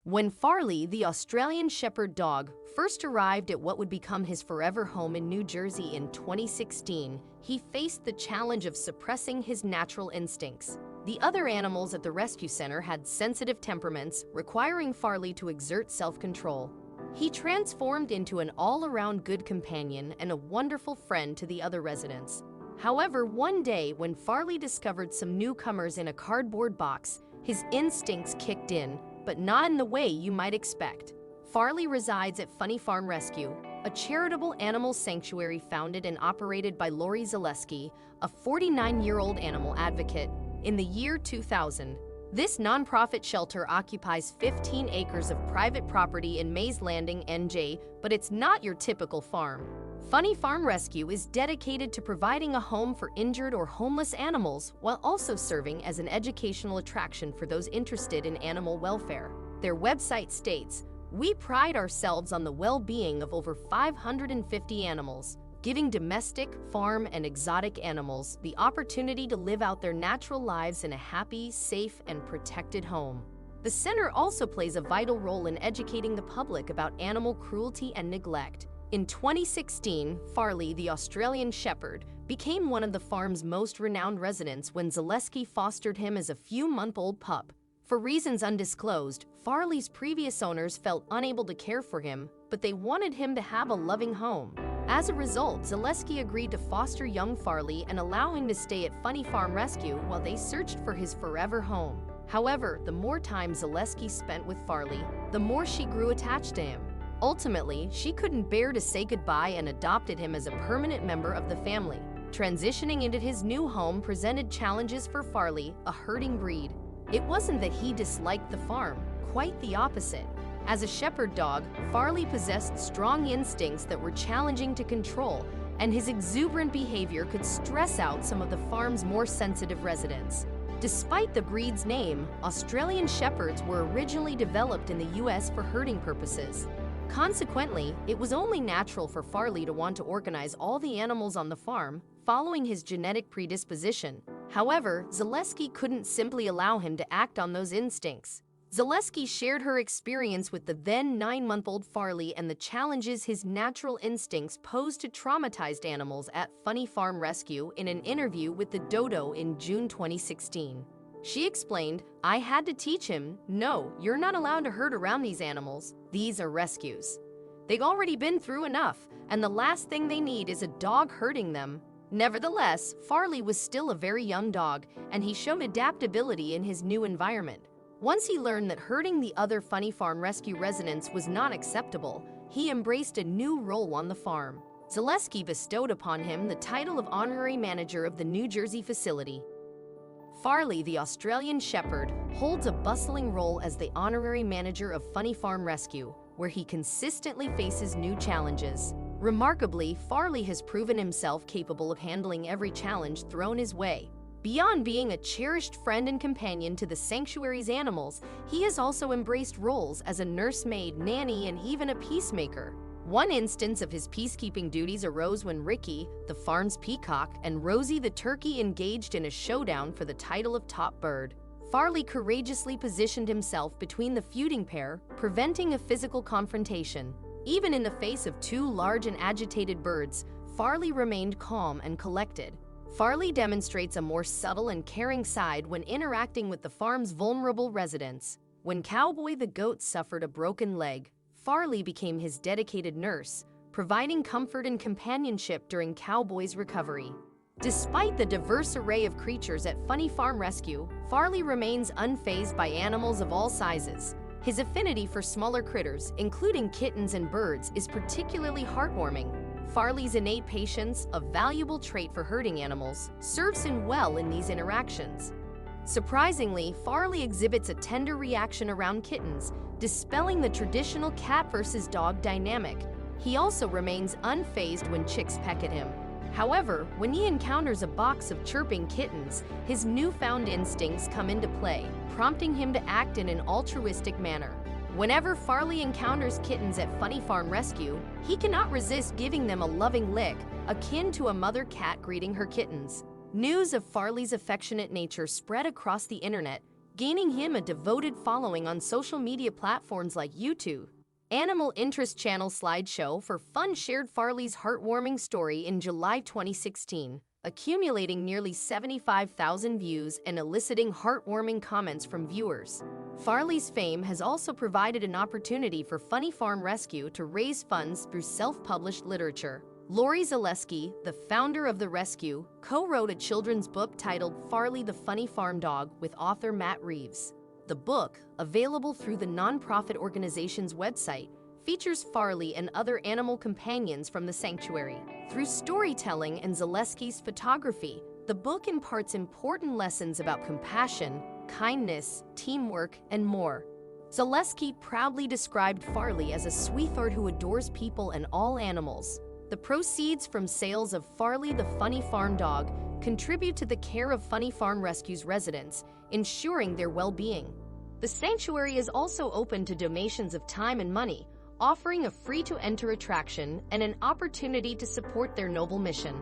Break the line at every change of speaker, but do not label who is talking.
When Farley, the Australian Shepherd dog, first arrived at what would become his forever home in New Jersey in 2016, he faced the challenge of suppressing his natural instincts. The other animals at the rescue center had sensitive temperaments, requiring Farley to exert self-control. He transformed into an all-around good companion and a wonderful friend to the other residents. However, one day when Farley discovered some newcomers in a cardboard box, his instincts kicked in, but not in the way you might expect. Farley resides at Funny Farm Rescue, a charitable animal sanctuary founded and operated by Farley Zaleski, a 49-year-old animal advocate, in the year 2000. This nonprofit shelter occupies 15 acres of private property in Mays Landing, NJ, but it's not your typical farm. Funny Farm Rescue is dedicated to providing a home for injured or homeless animals while also serving as an educational attraction for those interested in animal welfare. Their website states, "We pride ourselves on the well-being of over 550 animals, giving domestic, farm, and exotic animals the opportunity to live out their natural lives in a happy, safe, and protected home." The center also plays a vital role in educating the public about animal cruelty and neglect. In 2016, Farley, the Australian Shepherd, became one of the farm's most renowned residents when Zaleski fostered him as a few-month-old pup. For reasons undisclosed, Farley's previous owners felt unable to care for him, but they wanted him to have a loving home. As a result, Zaleski agreed to foster young Farley and allow him to stay at Funny Farm Rescue while they searched for his forever home. However, the more time Zaleski spent with Farley, the more she grew attached to him. Ultimately, she couldn't bear to say goodbye and adopted him as a permanent member of the family. Transitioning into his new home presented challenges for Farley, a herding breed. It wasn't that he disliked the farm, quite the opposite. As a shepherd dog, Farley possessed strong instincts that were challenging to control, and his exuberant behavior could stress out some of the farm's more sensitive residents. Despite the breed's name, Australian Shepherds were originally developed in the US for herding purposes. Consequently, it was only natural for Farley to want to organize all the animals on the farm, following his genetic predisposition. However, Zaleski couldn't simply allow him to act on those instincts. Zaleski shared her experience with the then 9-month-old Farley and the challenges his natural instincts posed to traumatized animals at Funny Farm Rescue in an interview with the Dodo in June 2016. She explained, "I had to teach him, no, you're not allowed to herd around these animals. These are rescues. They've already been through enough, and the last thing they need is a dog herding them." Nevertheless, Farley was still a very young dog, and he showed adaptability in his new environment. Once he learned that herding the other Funny Farm Rescue residents was not acceptable, he embraced a new role on the farm. Zaleski bestowed upon him the title of honorary manager of the New Jersey facility. Farley, the Australian Shepherd, holds a bustling role as the honorary manager of Funny Farm Rescue, where he consistently faces new challenges. Remarkably, Farley has proven himself capable of handling every challenge thrown his way. Beyond being a cherished friend and companion to the sanctuary's animals, he has also embraced roles as a nursemaid, nanny, and even a peacemaker. One instance of his peacekeeping duties arose when Ricky, the farm's peacock, and Rosie the turkey engaged in a showdown for the title of top bird. Farley courageously positioned himself between the feuding pair, preventing a physical confrontation. Even in the face of two large and agitated birds, Farley remained calm and collected. Farley demonstrates a more subtle and caring side when interacting with the farm's vulnerable residents. When Cowboy the goat suffered a broken leg, Farley became his dedicated nurse, providing comfort and companionship during Cowboy's recovery. Despite the diverse array of creatures at Funny Farm Rescue, Farley remains unfazed by animals of all sizes. His affinity for smaller critters, including kittens and birds, is particularly heartwarming. Farley's innate patience, a valuable trait for herding animals, serves him well in these interactions. Surprisingly, Farley exhibits a tender reaction around kittens, dispelling the traditional cat versus dog dynamic. He also remains unfazed when chicks peck at him. However, when he encounters a box of chirping kittens, his newfound instincts come into play, prompting him to act in an altruistic manner. Whenever Farley encounters kittens at Funny Farm Rescue, he cannot resist giving them a loving lick, akin to a mother cat greeting her kittens. News of Farley's affectionate nature spread across the internet, gaining him a devoted following on social media platforms like YouTube. Animal Interest Channel slideshow for fun shared Farley's heartwarming story in July 2016, accumulating nearly 75,000 views and eliciting heartwarming comments from viewers. Farley's fame has also provided an opportunity for Funny Farm Rescue to raise funds through self-published literature. Lori Zaleski, the founder of The Rescue, co-wrote a children's book titled Farley the Funny Farm Dog with author Matt Reeves. The book, available through the nonprofit organization's website, features Farley and other animal companions from the sanctuary. Through storytelling and Zaleski's photography, the book imparts important lessons about compassion, kindness, teamwork, and more. Zaleski proudly described Farley as a sweetheart who adores people and all animals. The proceeds from sales of Farley the Funny Farm Dog contribute to the care of Funny Farm Rescue's residents, ensuring their well-being. The sanctuary is also open to donations of time and money, offering a free-to-enter attraction and an opportunity to support their noble mission.